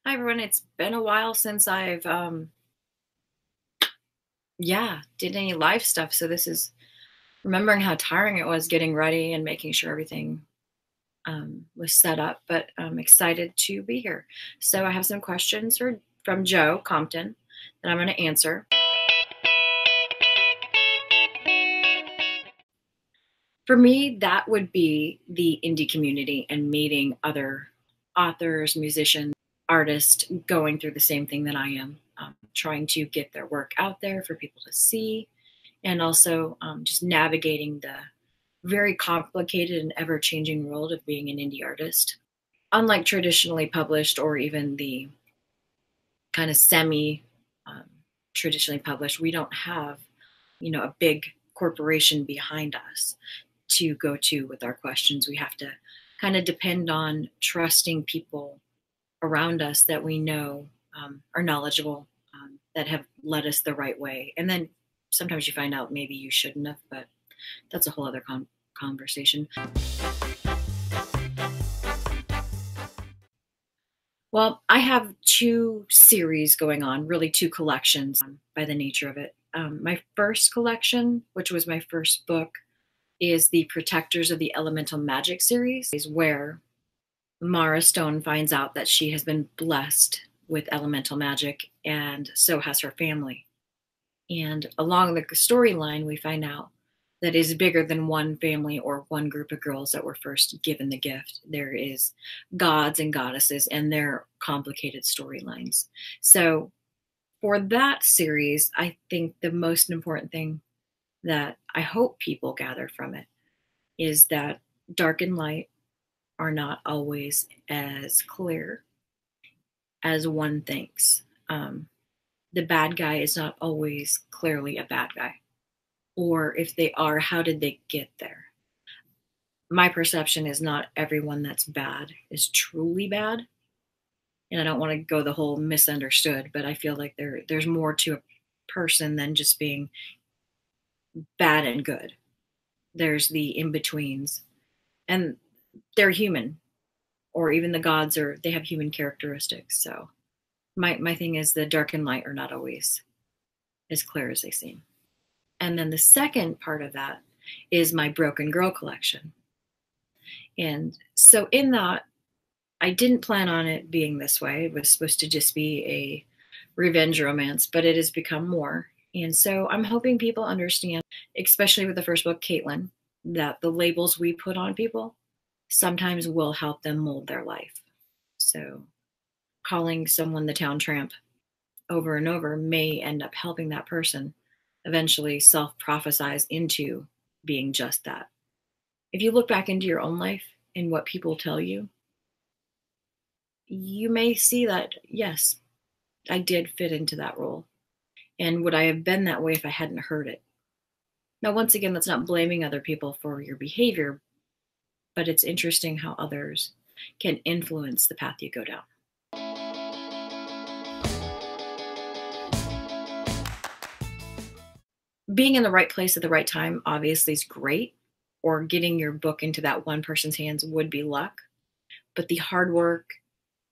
Hi everyone. It's been a while since I've did any live stuff. So this is remembering how tiring it was getting ready and making sure everything was set up, but I'm excited to be here. So I have some questions from Joe Compton that I'm going to answer. For me, that would be the indie community and meeting other authors, musicians, artists going through the same thing that I am, trying to get their work out there for people to see, and also just navigating the very complicated and ever changing world of being an indie artist. Unlike traditionally published or even the kind of semi um, traditionally published, we don't have, a big corporation behind us to go to with our questions. We have to kind of depend on trusting people around us that we know are knowledgeable, that have led us the right way. And then sometimes you find out maybe you shouldn't have, but that's a whole other conversation. Well, I have two series going on, really two collections by the nature of it. My first collection, which was my first book, is the Protectors of the Elemental Magic series, is where Mara Stone finds out that she has been blessed with elemental magic, and so has her family. And along the storyline, we find out that is bigger than one family or one group of girls that were first given the gift. There is gods and goddesses and their complicated storylines. So for that series, I think the most important thing that I hope people gather from it is that dark and light are not always as clear as one thinks. The bad guy is not always clearly a bad guy. Or if they are, how did they get there? My perception is not everyone that's bad is truly bad. And I don't want to go the whole misunderstood, but I feel like there's more to a person than just being bad and good. There's the in-betweens. And they're human. Or even the gods they have human characteristics. So my thing is the dark and light are not always as clear as they seem. And then the second part of that is my Broken Girl collection. And so in that, I didn't plan on it being this way. It was supposed to just be a revenge romance, but it has become more. And so I'm hoping people understand, especially with the first book, Caitlin, that the labels we put on people sometimes will help them mold their life. So calling someone the town tramp over and over may end up helping that person eventually self-prophesize into being just that. If you look back into your own life and what people tell you, you may see that, yes, I did fit into that role. And would I have been that way if I hadn't heard it? Now, once again, that's not blaming other people for your behavior, but it's interesting how others can influence the path you go down. Being in the right place at the right time obviously is great, or getting your book into that one person's hands would be luck. But the hard work,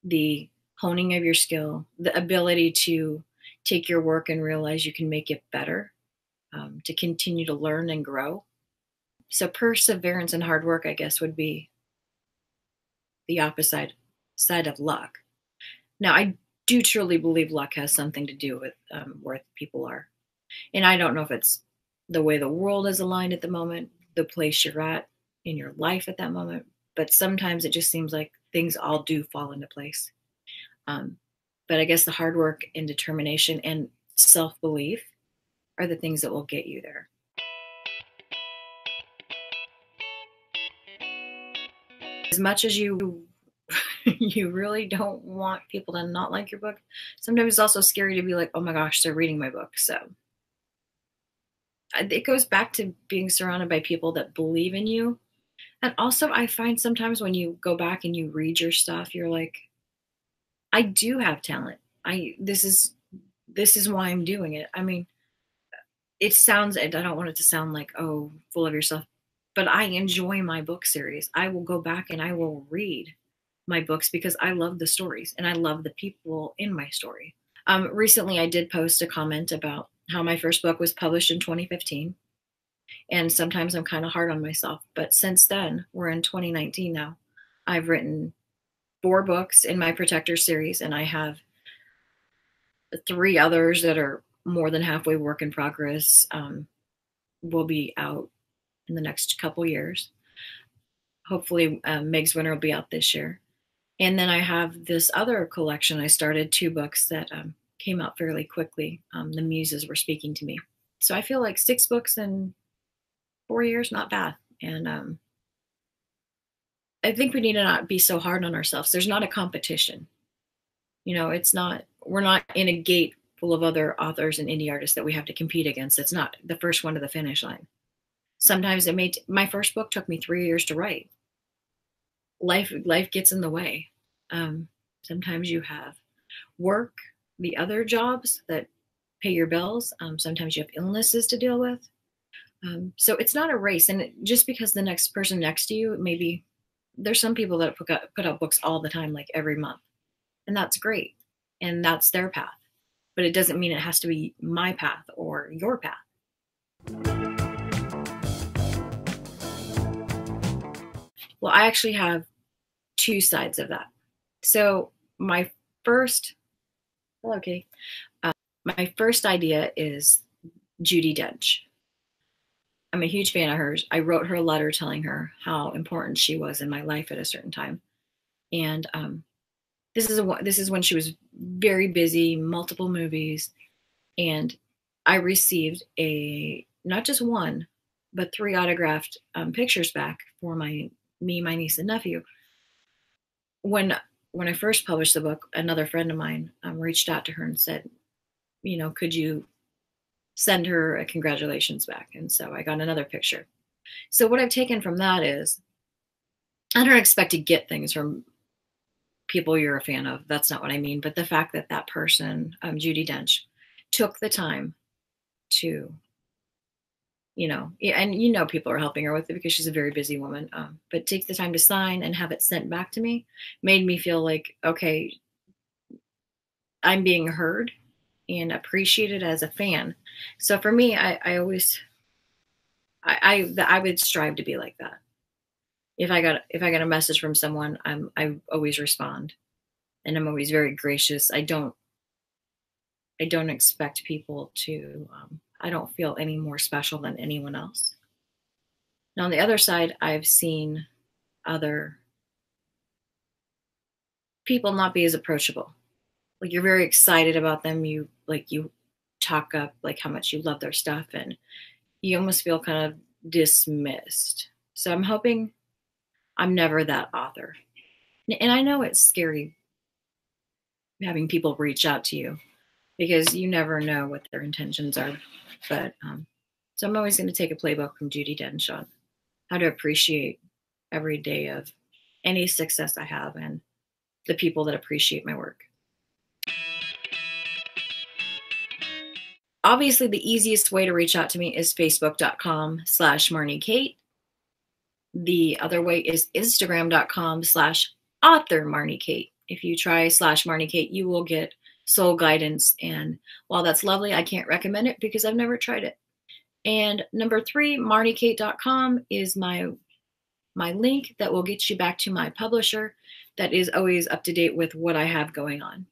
the honing of your skill, the ability to take your work and realize you can make it better, to continue to learn and grow. So perseverance and hard work, I guess, would be the opposite side of luck. Now, I do truly believe luck has something to do with where people are. And I don't know if it's the way the world is aligned at the moment, the place you're at in your life at that moment, but sometimes it just seems like things all do fall into place. But I guess the hard work and determination and self-belief are the things that will get you there. As much as you you really don't want people to not like your book, sometimes it's also scary to be like, oh my gosh, they're reading my book. So it goes back to being surrounded by people that believe in you. And also I find sometimes when you go back and you read your stuff, you're like, I do have talent. This is why I'm doing it. I mean, I don't want it to sound like, oh, full of yourself, but I enjoy my book series. I will go back and I will read my books because I love the stories and I love the people in my story. Recently, I did post a comment about how my first book was published in 2015. And sometimes I'm kind of hard on myself. But since then, we're in 2019 now. I've written 4 books in my Protector series, and I have 3 others that are more than halfway work in progress. Will be out in the next couple years. Hopefully, Meg's Winter will be out this year. And then I have this other collection. I started 2 books that came out fairly quickly. The muses were speaking to me. So I feel like 6 books in 4 years, not bad. And I think we need to not be so hard on ourselves. There's not a competition. We're not in a gate full of other authors and indie artists that we have to compete against. It's not the first one to the finish line. Sometimes my first book took me 3 years to write. Life gets in the way. Sometimes you have work, the other jobs that pay your bills. Sometimes you have illnesses to deal with. So it's not a race. And just because the next person next to you, maybe there's some people that put out books all the time, like every month. And that's great. And that's their path. But it doesn't mean it has to be my path or your path. Well, I actually have 2 sides of that. So my first idea is Judi Dench. I'm a huge fan of hers. I wrote her a letter telling her how important she was in my life at a certain time. And this is when she was very busy, multiple movies, and I received not just 1, but 3 autographed pictures back for my niece and nephew. When I first published the book, another friend of mine reached out to her and said, could you send her a congratulations back? And so I got another picture. So what I've taken from that is I don't expect to get things from people you're a fan of. That's not what I mean. But the fact that person, Judi Dench, took the time to, and people are helping her with it because she's a very busy woman, but take the time to sign and have it sent back to me made me feel like, okay, I'm being heard and appreciated as a fan. So for me, I would strive to be like that. If I got a message from someone, I always respond, and I'm always very gracious. I don't expect people to. I don't feel any more special than anyone else. Now on the other side, I've seen other people not be as approachable. Like you're very excited about them. You talk up like how much you love their stuff, and you almost feel kind of dismissed. So I'm hoping I'm never that author. And I know it's scary having people reach out to you because you never know what their intentions are. But so I'm always going to take a playbook from Judi Dench on how to appreciate every day of any success I have and the people that appreciate my work. Obviously, the easiest way to reach out to me is facebook.com/Marnie Cate. The other way is instagram.com/Author Marnie Cate. If you try /Marnie Cate, you will get soul guidance. And while that's lovely, I can't recommend it because I've never tried it. And number 3, MarnieCate.com is my link that will get you back to my publisher that is always up to date with what I have going on.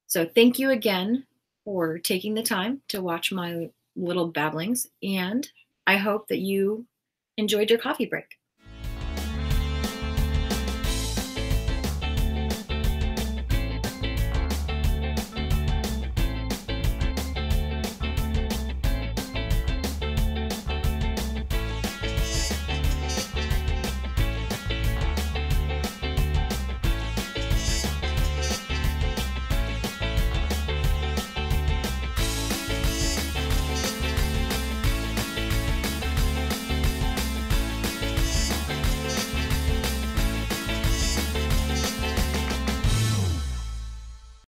So thank you again for taking the time to watch my little babblings, and I hope that you enjoyed your coffee break.